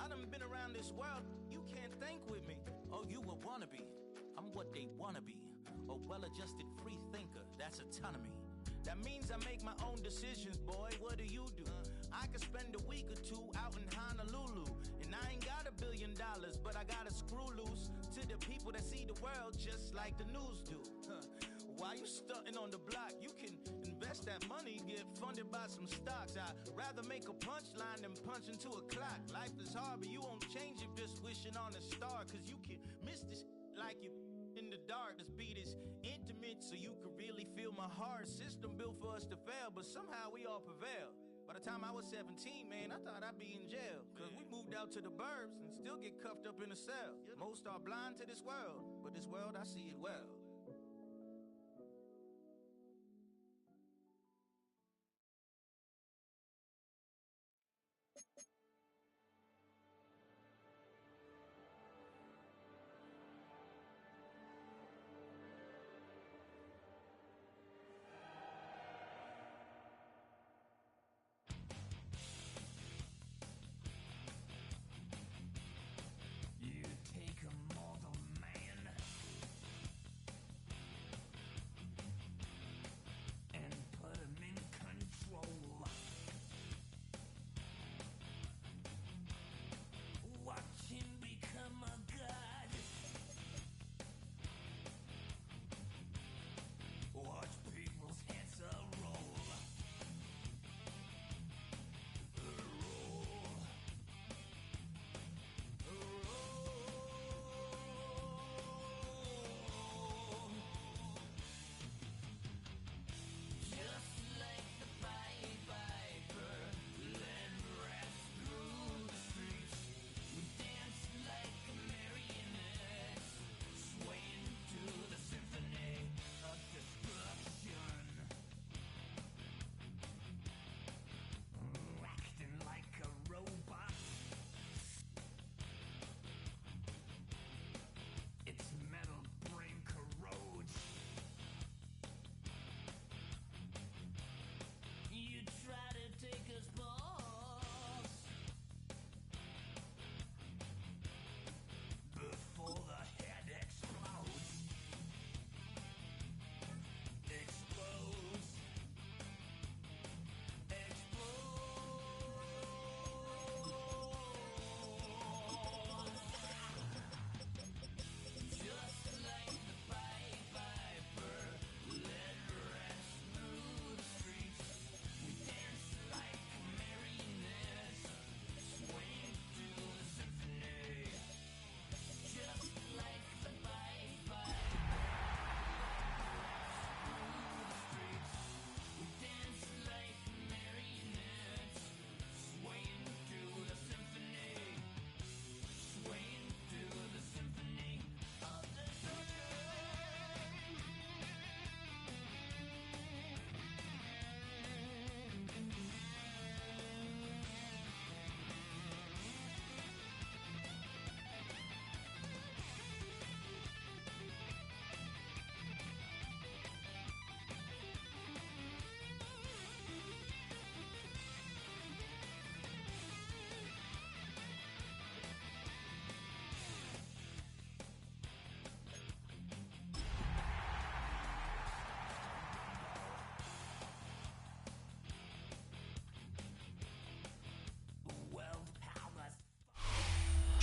I done been around this world, you can't think with me. Oh, you a wannabe. I'm what they wanna be. A well-adjusted free thinker, that's autonomy. That means I make my own decisions, boy, what do you do? I could spend a week or two out in Honolulu, and I ain't got $1 billion, but I got a screw loose to the people that see the world just like the news do. While you stunting on the block, you can invest that money, get funded by some stocks. I'd rather make a punchline than punch into a clock. Life is hard, but you won't change it just wishing on a star, cause you can miss this like you in the dark. This beat is intimate, so you can really feel my heart. System built for us to fail, but somehow we all prevail. By the time I was 17, man, I thought I'd be in jail, cause we moved out to the burbs and still get cuffed up in a cell. Most are blind to this world, but this world, I see it well.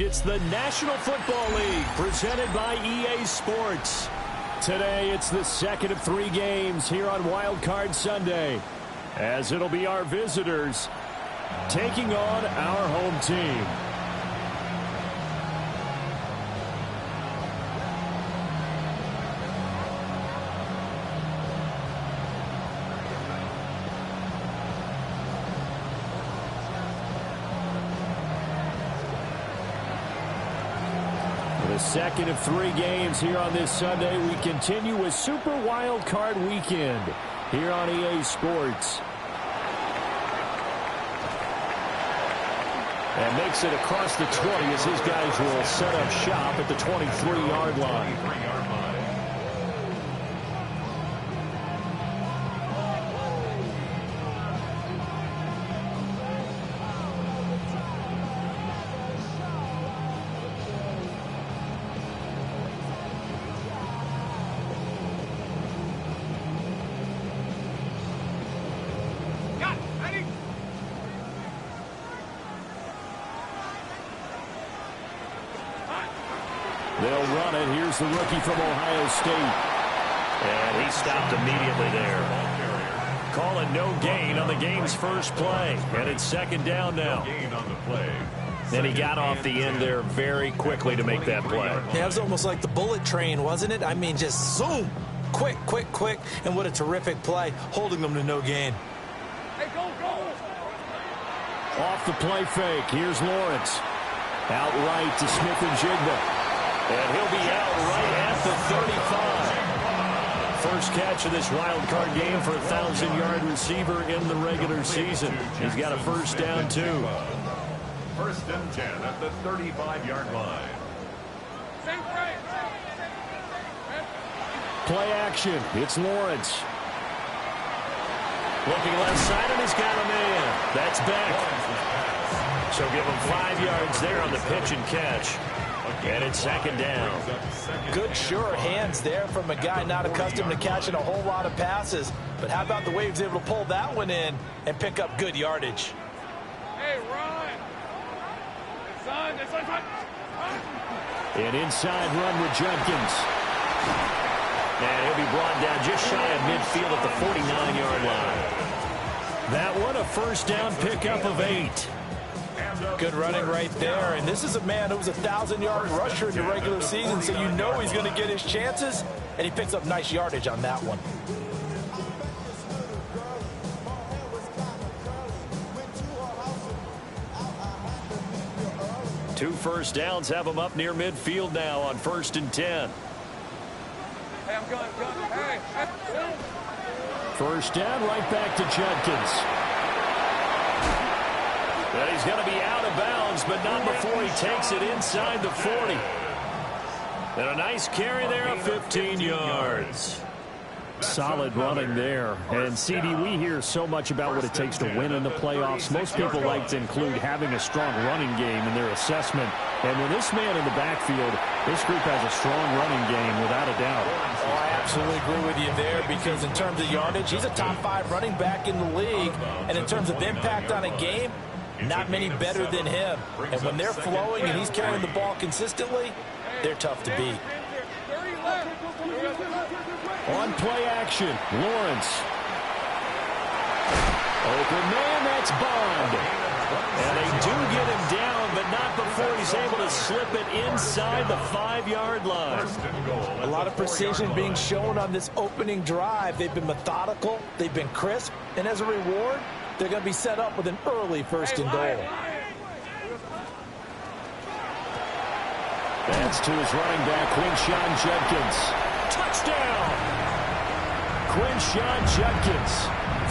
It's the National Football League presented by EA Sports. Today, it's the second of 3 games here on Wildcard Sunday, as it'll be our visitors taking on our home team. Second of 3 games here on this Sunday. We continue with Super Wildcard Weekend here on EA Sports. And makes it across the 20 as his guys will set up shop at the 23-yard line. They'll run it. Here's the rookie from Ohio State. And he stopped immediately there. Calling no gain on the game's first play. And it's second down now. And he got off the end there very quickly to make that play. Yeah, it was almost like the bullet train, wasn't it? I mean, just zoom. Quick, quick, quick. And what a terrific play, holding them to no gain. Hey, go, go. Off the play fake. Here's Lawrence. Out right to Smith and Jigba. And he'll be out right at the 35. First catch of this wild card game for a 1,000-yard receiver in the regular season. He's got a first down, too. First and 10 at the 35-yard line. Play action. It's Lawrence. Looking left side, and he's got a man. That's back. So give him 5 yards there on the pitch and catch. And it's second down. Good, sure hands there from a guy not accustomed to catching a whole lot of passes. But how about the way he was able to pull that one in and pick up good yardage? Hey, run. An inside run with Judkins. And he'll be brought down just shy of midfield at the 49-yard line. That one, a first down pickup of 8. Good running right there. And this is a man who was a 1,000-yard rusher in the regular season, so you know he's going to get his chances. And he picks up nice yardage on that one. 2 first downs have him up near midfield now on 1st and 10. Hey, I'm going. Hey. First down, right back to Judkins. And he's going to be out of bounds, but not before he takes it inside the 40. And a nice carry there of 15 yards. Solid running there. And, CD, we hear so much about what it takes to win in the playoffs. Most people like to include having a strong running game in their assessment. And with this man in the backfield, this group has a strong running game without a doubt. Oh, I absolutely agree with you there, because in terms of yardage, he's a top 5 running back in the league. And in terms of impact on a game, not many better than him. And when they're flowing and he's carrying the ball consistently, they're tough to beat. On play action, Lawrence. Open man, that's Bond. And they do get him down, but not before he's able to slip it inside the 5-yard line. A lot of precision being shown on this opening drive. They've been methodical, they've been crisp, and as a reward, they're going to be set up with an early 1st and goal. That's to his running back, Quinshon Judkins. Touchdown! Quinshon Judkins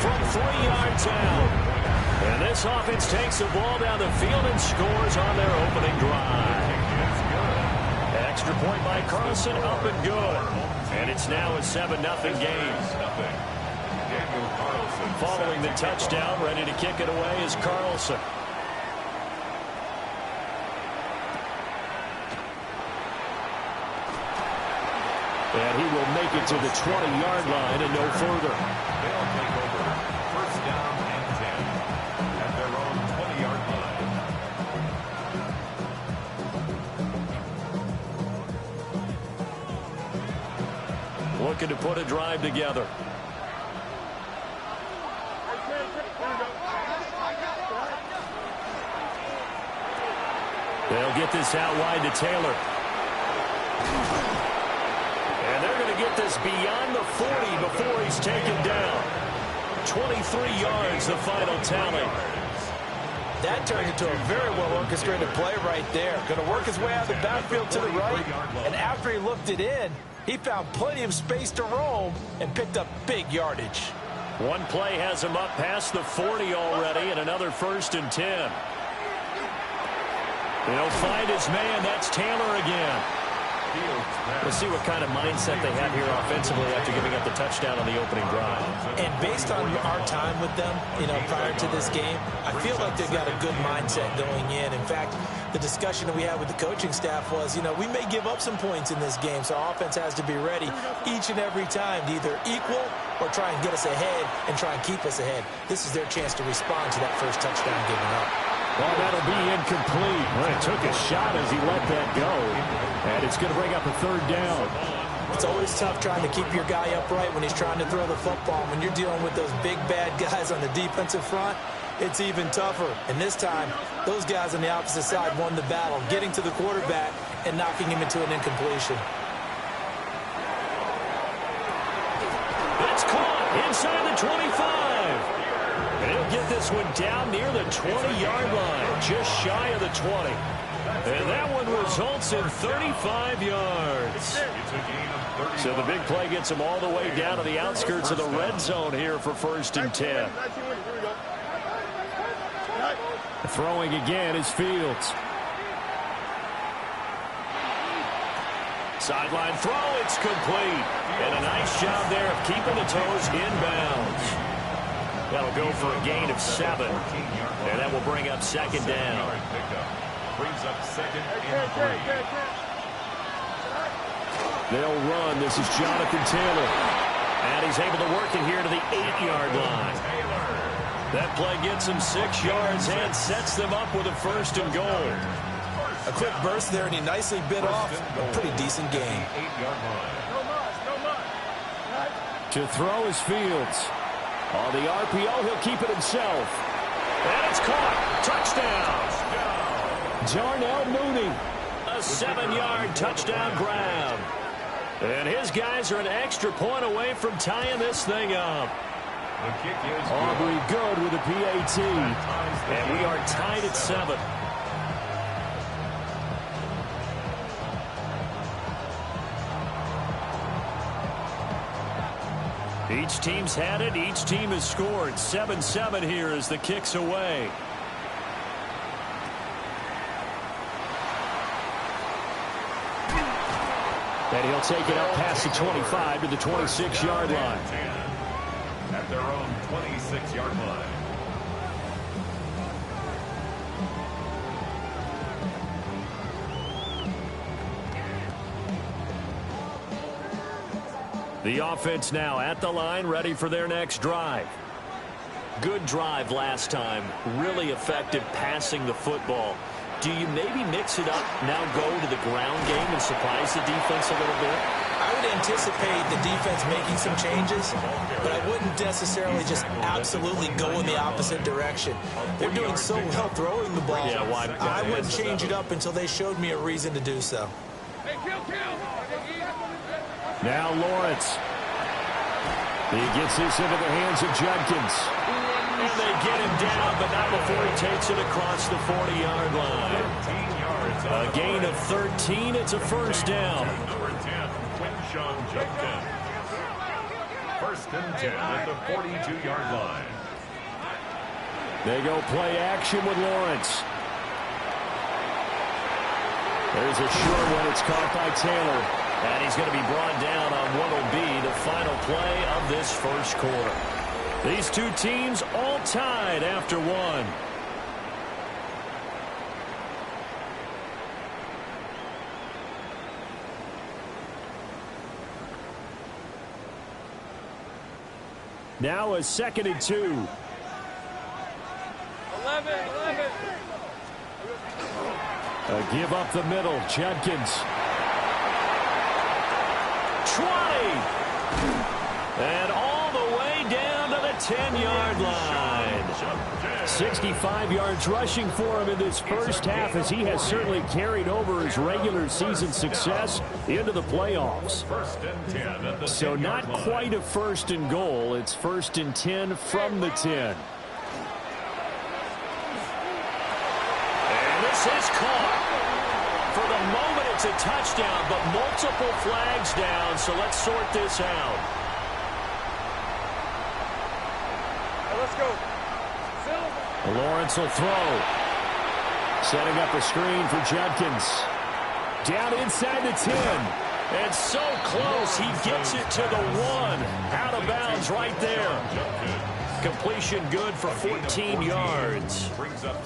from 3 yards out. And this offense takes the ball down the field and scores on their opening drive. Extra point by Carlson, up and good. And it's now a 7-0 game. Following the touchdown, ready to kick it away is Carlson. And he will make it to the 20-yard line and no further. They'll take over. First down and 10 at their own 20-yard line. Looking to put a drive together. They'll get this out wide to Taylor. And they're going to get this beyond the 40 before he's taken down. 23 yards, the final tally. That turned into a very well-orchestrated play right there. Going to work his way out of the backfield to the right. And after he looked it in, he found plenty of space to roam and picked up big yardage. One play has him up past the 40 already, and another 1st and 10. He'll find his man. That's Taylor again. We'll see what kind of mindset they have here offensively after giving up the touchdown on the opening drive. And based on our time with them, prior to this game, I feel like they've got a good mindset going in. In fact, the discussion that we had with the coaching staff was, we may give up some points in this game, so our offense has to be ready each and every time to either equal or try and get us ahead and try and keep us ahead. This is their chance to respond to that first touchdown given up. Oh, that'll be incomplete. Well, he took a shot as he let that go. And it's going to bring up a third down. It's always tough trying to keep your guy upright when he's trying to throw the football. When you're dealing with those big, bad guys on the defensive front, it's even tougher. And this time, those guys on the opposite side won the battle, getting to the quarterback and knocking him into an incompletion. It's caught inside the 25. And he'll get this one down near the 20-yard line, just shy of the 20. And that one results in 35 yards. So the big play gets him all the way down to the outskirts of the red zone here for 1st and 10. Throwing again is Fields. Sideline throw, it's complete. And a nice job there of keeping the toes inbounds. That'll go for a gain of 7. And that will bring up 2nd down. Brings up 2nd and 3. They'll run. This is Jonathan Taylor. And he's able to work it here to the 8-yard line. That play gets him 6 yards and sets them up with a 1st and goal. A quick burst there, and he nicely bit off a pretty decent gain. To throw is Fields. On the RPO, he'll keep it himself. And it's caught. Touchdown. Darnell Mooney. A 7-yard touchdown grab. And his guys are an extra point away from tying this thing up. The kick is Aubrey good with a PAT. And we are tied at 7. Each team's had it. Each team has scored. 7-7 here as the kick's away. And he'll take it up past the 25 to the 26-yard line. At their own 26-yard line. The offense now at the line, ready for their next drive. Good drive last time. Really effective passing the football. Do you maybe mix it up, now go to the ground game and surprise the defense a little bit? I would anticipate the defense making some changes, but I wouldn't necessarily just absolutely go in the opposite direction. They're doing so well throwing the ball. Yeah, why? I wouldn't change it up until they showed me a reason to do so. Now Lawrence. He gets this into the hands of Judkins. And they get him down, but not before he takes it across the 40-yard line. A gain of 13. It's a 1st down. Number 10, Quinshawn Judkins. 1st and 10 at the 42-yard line. They go play action with Lawrence. There's a short one. It's caught by Taylor. And he's going to be brought down on what will be the final play of this 1st quarter. These two teams all tied after 1. Now a 2nd and 2. 11. A give up the middle. Judkins. 20. And all the way down to the 10-yard line. 65 yards rushing for him in this 1st half, as he has certainly carried over his regular season success into the playoffs. So not quite a 1st and goal. It's 1st and 10 from the 10. And this is caught. For the moment, it's a touchdown, but multiple flags down, so let's sort this out. Let's go. Lawrence will throw. Setting up a screen for Judkins. Down inside the 10. And so close, he gets it to the 1. Out of bounds right there. Completion good for 14 yards.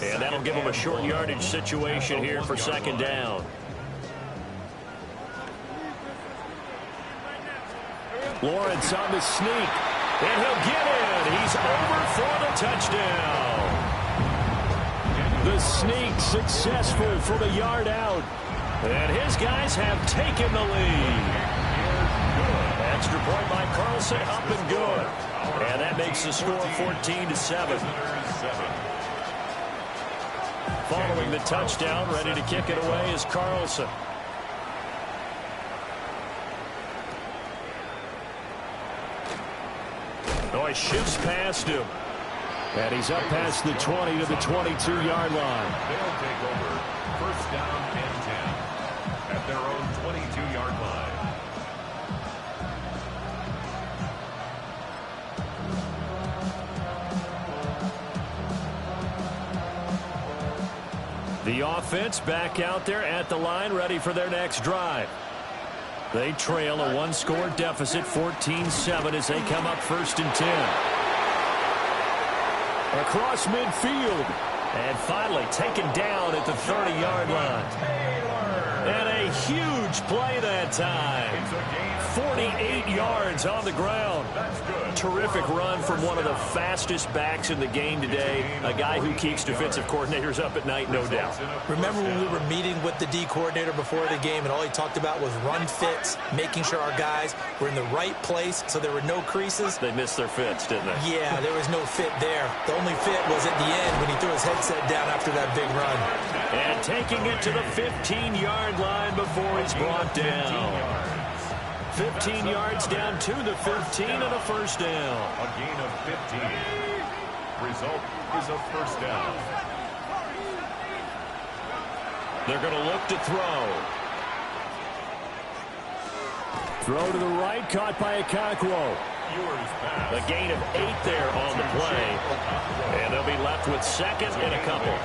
And that'll give him a short yardage situation here for 2nd down. Lawrence on the sneak. And he'll get in. He's over for the touchdown. The sneak successful from a yard out. And his guys have taken the lead. Extra point by Carlson, up and good. And that makes the score 14-7. Following the touchdown, ready to kick it away is Carlson. Oh, he shifts past him. And he's up past the 20 to the 22-yard line. They'll take over first down and 10 at their own 22-yard line. The offense back out there at the line, ready for their next drive. They trail a one-score deficit, 14-7, as they come up first and 10. Across midfield. And finally taken down at the 30-yard line. And a huge play that time. 48 yards on the ground. Terrific run from one of the fastest backs in the game today. A guy who keeps defensive coordinators up at night, no doubt. Remember when we were meeting with the D coordinator before the game, and all he talked about was run fits, making sure our guys were in the right place so there were no creases? They missed their fits, didn't they? Yeah, there was no fit there. The only fit was at the end when he threw his headset down after that big run. And taking it to the 15-yard line before he's brought down. 15 yards down to the 15 and a first down. A gain of 15. Result is a first down. They're going to look to throw. Throw to the right, caught by Okonkwo. A gain of 8 there on the play. And they'll be left with second and a couple.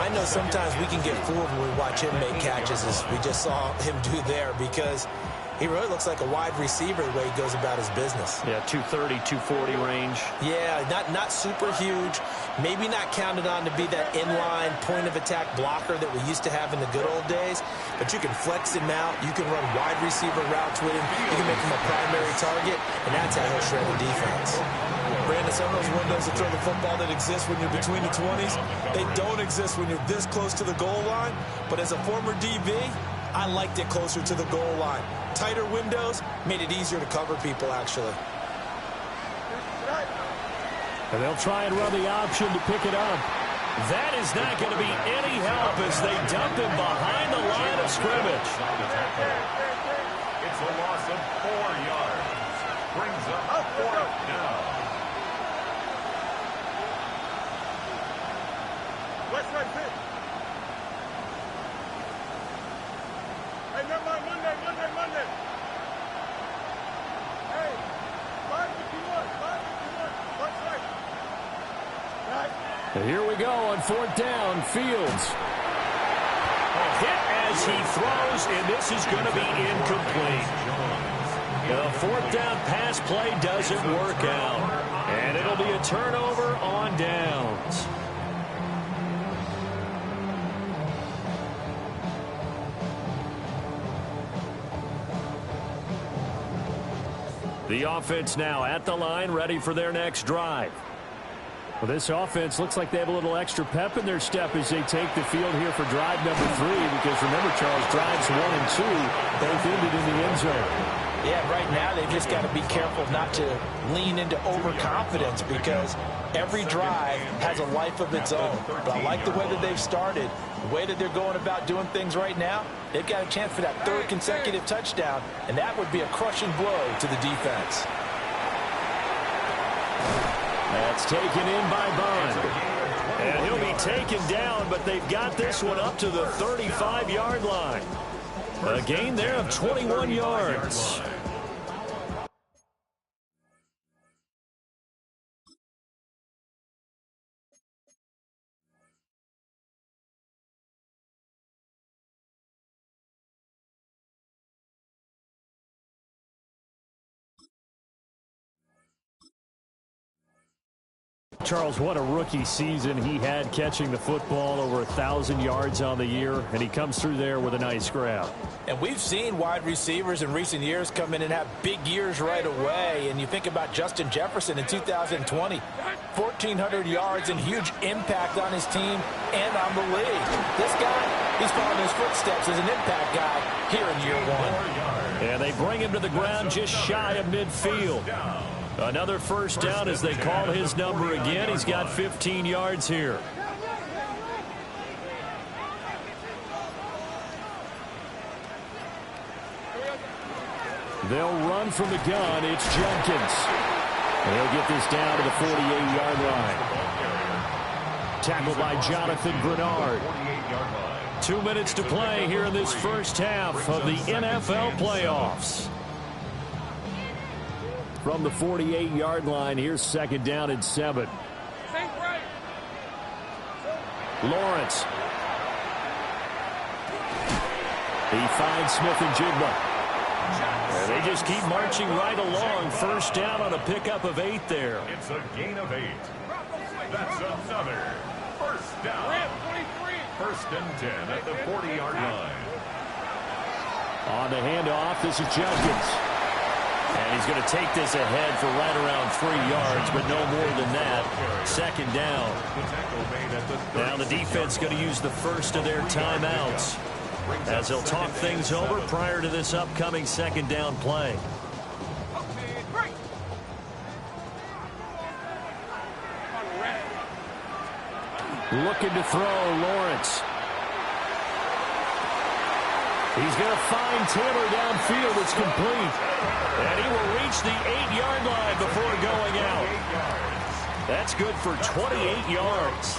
I know sometimes we can get fooled when we watch him make catches, as we just saw him do there, because he really looks like a wide receiver the way he goes about his business. Yeah, 230, 240 range. Yeah, not super huge. Maybe not counted on to be that inline point-of-attack blocker that we used to have in the good old days. But you can flex him out. You can run wide receiver routes with him. You can make him a primary target, and that's how he'll shred the defense. Brandon, some of those windows to throw the football that exist when you're between the 20s, they don't exist when you're this close to the goal line. But as a former DB, I liked it closer to the goal line. Tighter windows made it easier to cover people, actually. And they'll try and run the option to pick it up. That is not going to be any help as they dump him behind the line of scrimmage. It's a loss of 4 yards. Brings up a fourth down. West side pitch. Hey, never mind, Monday. Hey, 551, west side. Right. And here we go on fourth down. Fields. Hit as he throws, and this is going to be incomplete. The fourth down pass play doesn't work out. And it'll be a turnover on downs. The offense now at the line, ready for their next drive. Well, this offense looks like they have a little extra pep in their step as they take the field here for drive number 3, because remember, Charles, drives 1 and 2, both ended in the end zone. Yeah, right now they've just got to be careful not to lean into overconfidence, because every drive has a life of its own. But I like the way that they've started, the way that they're going about doing things right now. They've got a chance for that 3rd consecutive touchdown, and that would be a crushing blow to the defense. That's taken in by Bond. And he'll be taken down, but they've got this one up to the 35-yard line. A gain there of 21 yards. Charles, what a rookie season he had catching the football, over 1,000 yards on the year, and he comes through there with a nice grab. And we've seen wide receivers in recent years come in and have big years right away. And you think about Justin Jefferson in 2020, 1,400 yards and huge impact on his team and on the league. This guy, he's following his footsteps as an impact guy here in year one. And they bring him to the ground just shy of midfield. Another first down as they call his number again. He's got 15 yards here. They'll run from the gun. It's Jenkins. And he'll get this down to the 48-yard line. Tackled by Jonathan Grenard. 2 minutes to play here in this first half of the NFL playoffs. From the 48-yard line, here's second down and 7. Lawrence. He finds Smith and Jigba. And they just keep marching right along. First down on a pickup of 8 there. It's a gain of 8. That's another first down. First and 10 at the 40-yard line. On the handoff, this is Jenkins. And he's going to take this ahead for right around 3 yards, but no more than that. Second down. Now the defense going to use the first of their timeouts as they'll talk things over prior to this upcoming second down play. Looking to throw, Lawrence. He's going to find Taylor downfield. It's complete. And he will reach the 8-yard line before going out. That's good for 28 yards.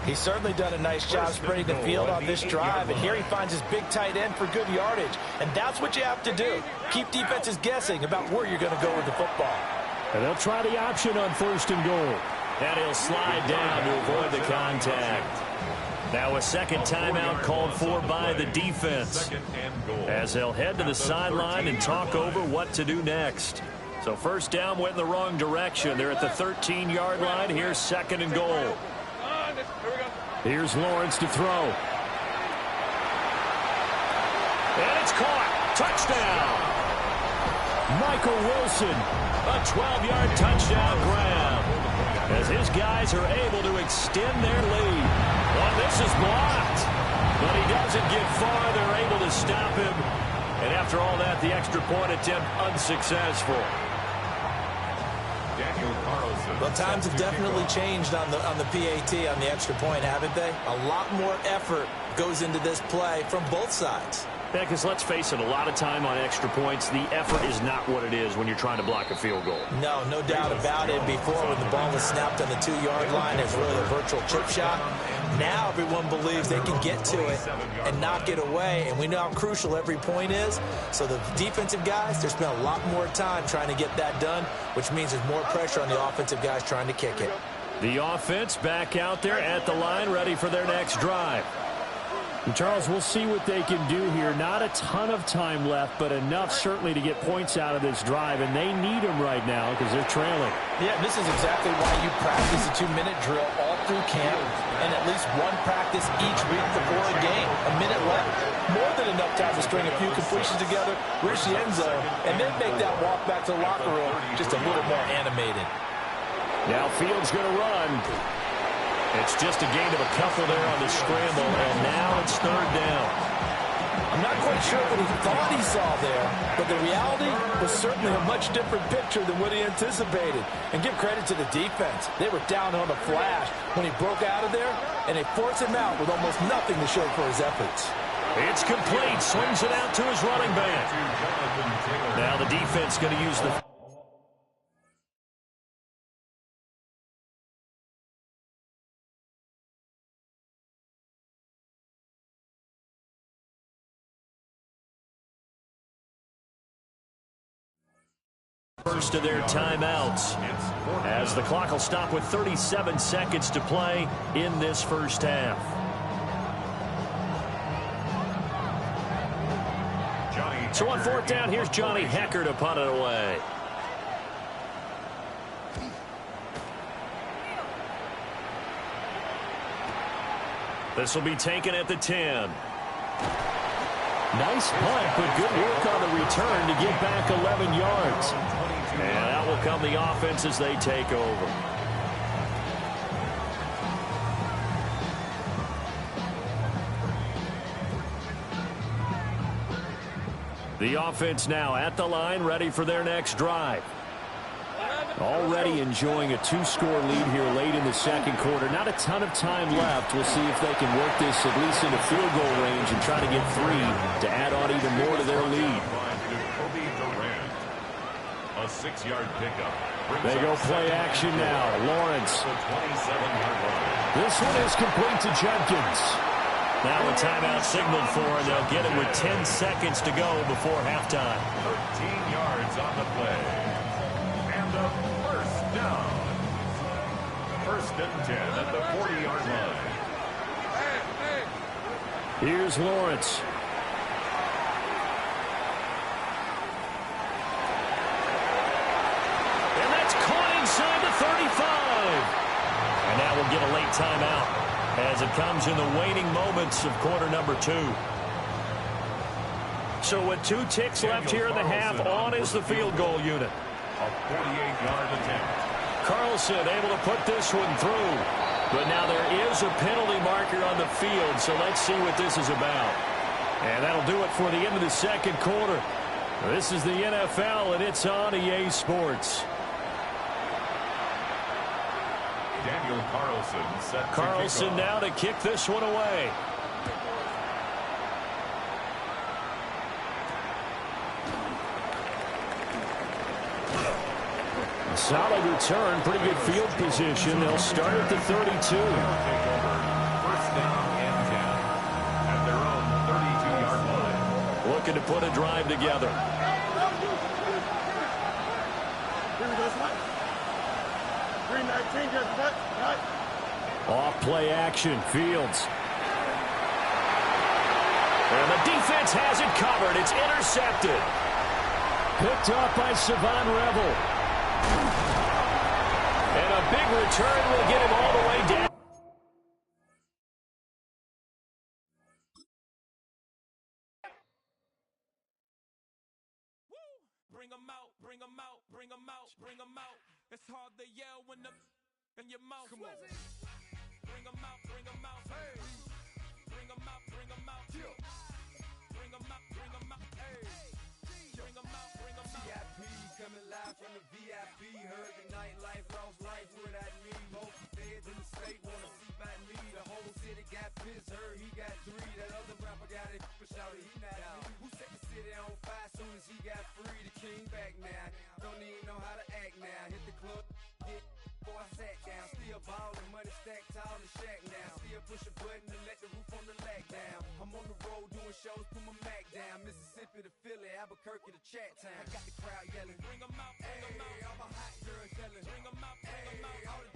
He's certainly done a nice job spreading the field on this drive, and here he finds his big tight end for good yardage. And that's what you have to do. Keep defenses guessing about where you're going to go with the football. And they'll try the option on first and goal. And he'll slide down to avoid the contact. Now a second timeout called for by the defense as they'll head to the sideline and talk over what to do next. So first down went in the wrong direction. They're at the 13-yard line. Here's second and goal. Here's Lawrence to throw. And it's caught. Touchdown. Michael Wilson, a 12-yard touchdown grab as his guys are able to extend their lead. Well, this is blocked, but he doesn't get far. They're able to stop him. And after all that, the extra point attempt unsuccessful. Well, times have definitely changed on the PAT, on the extra point, haven't they? A lot more effort goes into this play from both sides. Yeah, because let's face it, a lot of time on extra points, the effort is not what it is when you're trying to block a field goal. No doubt about it. Before, when the ball was snapped on the 2-yard line, it's really a virtual chip shot. Now everyone believes they can get to it and knock it away, and we know how crucial every point is. So the defensive guys, they spend a lot more time trying to get that done, which means there's more pressure on the offensive guys trying to kick it. The offense back out there at the line, ready for their next drive. And Charles, we'll see what they can do here. Not a ton of time left, but enough certainly to get points out of this drive, and they need them right now because they're trailing. Yeah, this is exactly why you practice a 2-minute drill all through camp and at least one practice each week before a game. A minute left, more than enough time to string a few completions together, reach the end zone, and then make that walk back to the locker room just a little more animated. Now Fields going to run. It's just a gain of a couple there on the scramble, and now it's third down. I'm not quite sure what he thought he saw there, but the reality was certainly a much different picture than what he anticipated. And give credit to the defense. They were down on the flash when he broke out of there, and they forced him out with almost nothing to show for his efforts. It's complete. Swings it out to his running back. Now the defense going to use the... first of their timeouts as the clock will stop with 37 seconds to play in this first half. So on fourth down, here's Johnny Hecker to punt it away. This will be taken at the 10. Nice punt, but good work on the return to get back 11 yards. And out will come the offense as they take over. The offense now at the line, ready for their next drive. Already enjoying a 2-score lead here late in the second quarter. Not a ton of time left. We'll see if they can work this at least into field goal range and try to get 3 to add on even more to their lead. A 6-yard pickup. They go play action now. Lawrence. This one is complete to Jenkins. Now a timeout signaled for, and they'll get it with 10 seconds to go before halftime. 13 yards on the play. And a first down. First and 10 at the 40-yard line. Here's Lawrence. And that's caught inside the 35. And that will get a late timeout as it comes in the waning moments of quarter number 2. So with 2 ticks left here in the half, on is the field goal unit. A 48-yard attempt. Carlson able to put this one through. But now there is a penalty marker on the field, so let's see what this is about. And that'll do it for the end of the second quarter. This is the NFL, and it's on EA Sports. Daniel Carlson set to Carlson now to kick this one away. Solid return, pretty good field position. They'll start at the 32. First down and 10 at their own 32-yard line. Looking to put a drive together. Off play action, Fields. And the defense has it covered. It's intercepted. Picked up by Savon Revel. And a big return will get him all the way down. Bring them out, bring them out, bring them out, bring them out. It's hard to yell when the in your mouth. Come on. Bring them out, bring them out. Hey. Bring them out, bring them out. Bring them out, bring them out. Hey. Bring them out, bring them out. VIP coming live from the VIP. Heard the nightlife, lost life without me. Most feds in the state wanna see by me. The whole city got pissed, heard he got 3. That other rapper got it, but shouted he not me. Who set the city on fire soon as he got free? The king back now, don't even know how to act now. Hit the club, hit before I sat down. Still ballin', money stacked tall in shack now. Still push a button to let the roof on the lag down. I'm on the road doing shows, put my Mac down. Mississippi to Philly, Albuquerque to Chat Town. I got the crowd yelling, bring 'em out, bring 'em out. All my hot girls yelling, bring 'em out, bring 'em out. All the